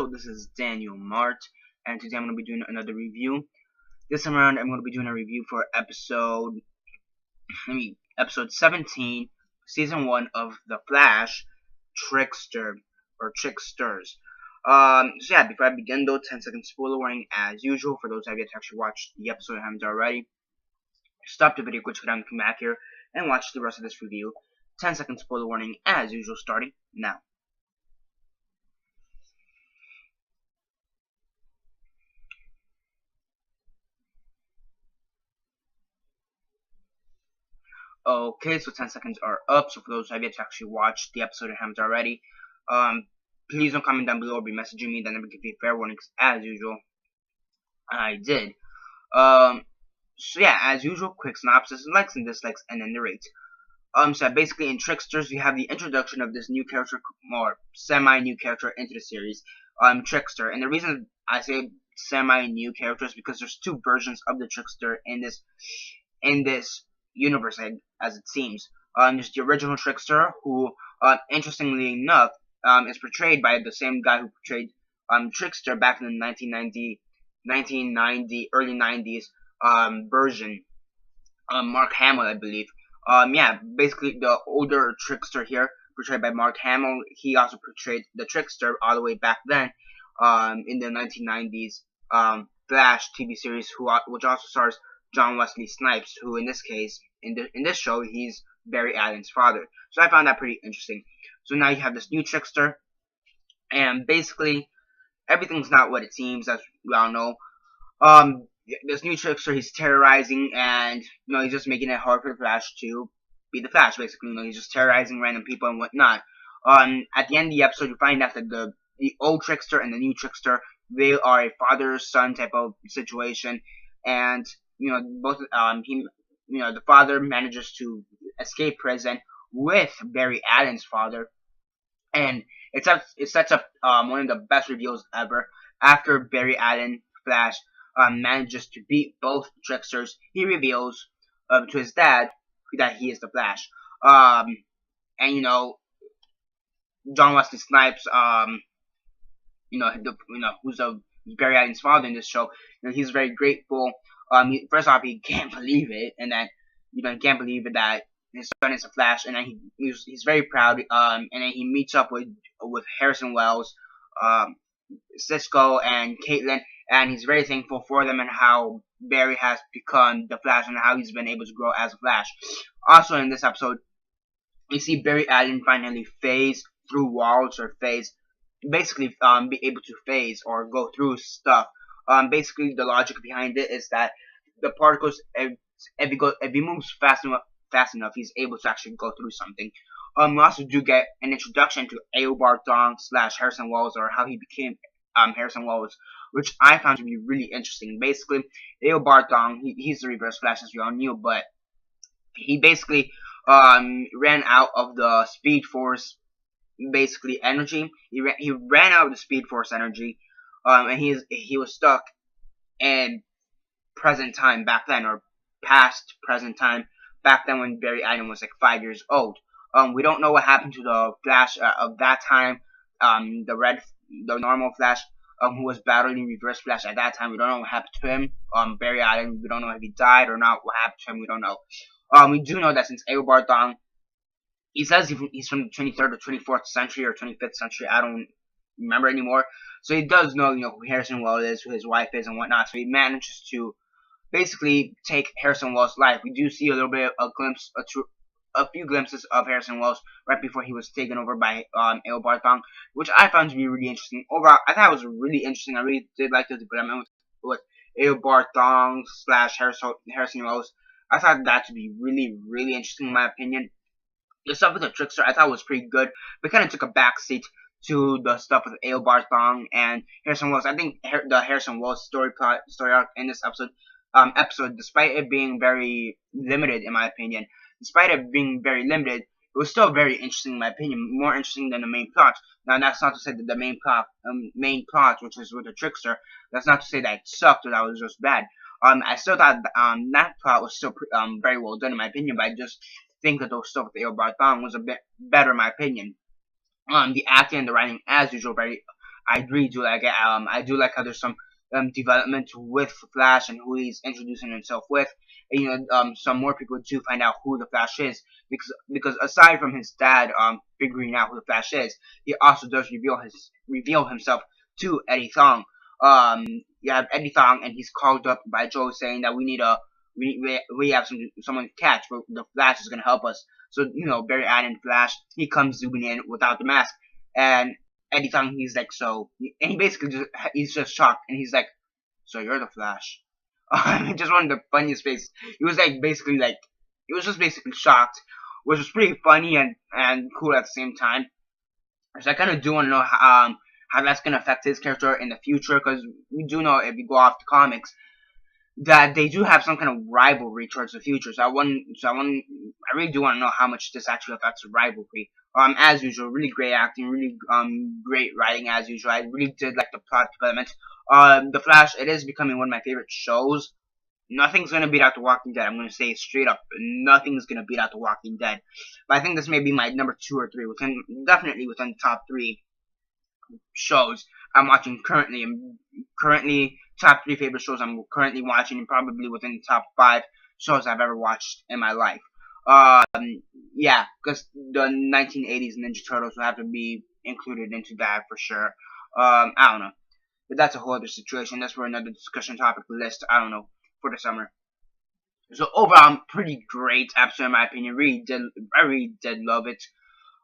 Hello, this is Daniel Mart, and today I'm going to be doing another review. This time around, I'm going to be doing a review for episode 17, season 1 of The Flash, Trickster, or Tricksters. So yeah, before I begin though, 10-second spoiler warning as usual, for those of you that actually watched the episode and haven't already. Stop the video, go check it out and come back here, and watch the rest of this review. 10-second spoiler warning as usual, starting now. Okay, so 10 seconds are up. So for those of you to actually watch the episode and haven't already, please don't comment down below or be messaging me. Then I will give you fair warnings as usual. I did. So yeah, as usual, quick synopsis, likes and dislikes, and then the rates. So basically in Tricksters, you have the introduction of this new character, or semi-new character into the series, Trickster. And the reason I say semi-new character is because there's two versions of the Trickster in this universe, as it seems. There's the original Trickster, who, interestingly enough, is portrayed by the same guy who portrayed Trickster back in the 1990, early 90s version, Mark Hamill, I believe. Yeah, basically the older Trickster here, portrayed by Mark Hamill, he also portrayed the Trickster all the way back then, in the 1990s Flash TV series, which also stars John Wesley Snipes, who in this case, in this show, he's Barry Allen's father. So I found that pretty interesting. So now you have this new Trickster, and basically everything's not what it seems, as we all know. This new Trickster, he's terrorizing, and he's just making it hard for the Flash to be the Flash. Basically, he's just terrorizing random people and whatnot. At the end of the episode, you find out that the old Trickster and the new Trickster, they are a father-son type of situation, and both the father manages to escape prison with Barry Allen's father, and it sets up one of the best reveals ever. After Barry Allen, Flash, manages to beat both Tricksters, he reveals to his dad that he is the Flash. And John Wesley Snipes, who's Barry Allen's father in this show, he's very grateful. First off, he can't believe it, and then he can't believe it that his son is a Flash, and then he's very proud. And then he meets up with Harrison Wells, Cisco, and Caitlin, and he's very thankful for them and how Barry has become the Flash and how he's been able to grow as a Flash. Also, in this episode, we see Barry Allen finally phase through walls, or basically be able to phase or go through stuff. Basically, the logic behind it is that the particles, if he moves fast enough, he's able to actually go through something. We also do get an introduction to Eobard Thong / Harrison Wells, or how he became Harrison Wells, which I found to be really interesting. Basically, Eobard Thong, he's the Reverse Flash, as we all knew, but he basically ran out of the Speed Force, basically energy. He ran out of the Speed Force energy, and he was stuck in present time back then, or past present time back then, when Barry Allen was like 5 years old. We don't know what happened to the Flash of that time. The normal Flash, who was battling Reverse Flash at that time. We don't know what happened to him. Barry Allen, we don't know if he died or not. What happened to him, we don't know. We do know that since Eobard Thong, he says he's from the 23rd or 24th century or 25th century. I don't remember anymore. So he does know, who Harrison Wells is, who his wife is, and whatnot. So he manages to basically take Harrison Wells' life. We do see a little bit of a few glimpses of Harrison Wells right before he was taken over by Eobard Thong, which I found to be really interesting. Overall, I thought it was really interesting. I really did like the development with Eobard Thong / Harrison Wells. I thought that to be really, really interesting in my opinion. The stuff with the Trickster I thought was pretty good, but kind of took a backseat to the stuff with Eobard Thong and Harrison Wells. I think the Harrison Wells story arc in this episode, despite it being very limited in my opinion, it was still very interesting in my opinion, more interesting than the main plot. Now that's not to say that the main plot, which is with the Trickster, that's not to say that it sucked or that was just bad. I still thought that plot was still very well done in my opinion, but I just think that those stuff with Eobard Thong was a bit better in my opinion. The acting and the writing, as usual, I really do like it. I do like how there's some development with Flash and who he's introducing himself with. And, some more people do find out who the Flash is, because aside from his dad figuring out who the Flash is, he also does reveal himself to Eddie Thong. You have Eddie Thong, and he's called up by Joe saying that we have someone to catch, but the Flash is gonna help us. So Barry Allen Flash, he comes zooming in without the mask, and Eddie Thong, he's like, and he basically he's just shocked, and he's like, so you're the Flash. Just one of the funniest faces. He was just basically shocked, which was pretty funny and cool at the same time. So I kind of do want to know how that's gonna affect his character in the future, because we do know, if you go off the comics, that they do have some kind of rivalry towards the future. I really do want to know how much this actually affects the rivalry. As usual, really great acting, really great writing as usual. I really did like the plot development. The Flash, it is becoming one of my favorite shows. Nothing's gonna beat out The Walking Dead. I'm gonna say it straight up. Nothing's gonna beat out The Walking Dead. But I think this may be my number 2 or 3, definitely within the top 3 shows I'm watching currently. Currently top 3 favorite shows I'm currently watching, and probably within the top 5 shows I've ever watched in my life. Yeah, because the 1980s Ninja Turtles will have to be included into that for sure. I don't know, but that's a whole other situation. That's for another discussion topic list. I don't know, for the summer. So overall, pretty great episode in my opinion. I really did love it.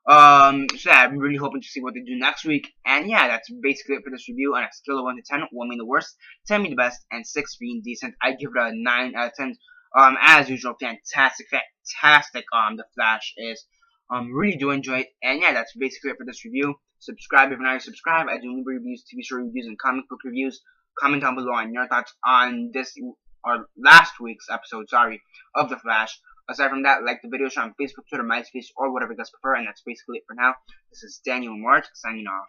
So yeah, I'm really hoping to see what they do next week. And yeah, that's basically it for this review. On a scale of 1 to 10, 1 being the worst, 10 being the best, and 6 being decent, I give it a 9 out of 10. As usual, fantastic. The Flash is. Really do enjoy it. And yeah, that's basically it for this review. Subscribe if you're not already subscribed. I do movie reviews, TV show reviews, and comic book reviews. Comment down below on your thoughts on this, or last week's episode, of The Flash. Aside from that, like the video, share on Facebook, Twitter, MySpace, or whatever you guys prefer, and that's basically it for now. This is Daniel Mart, signing off.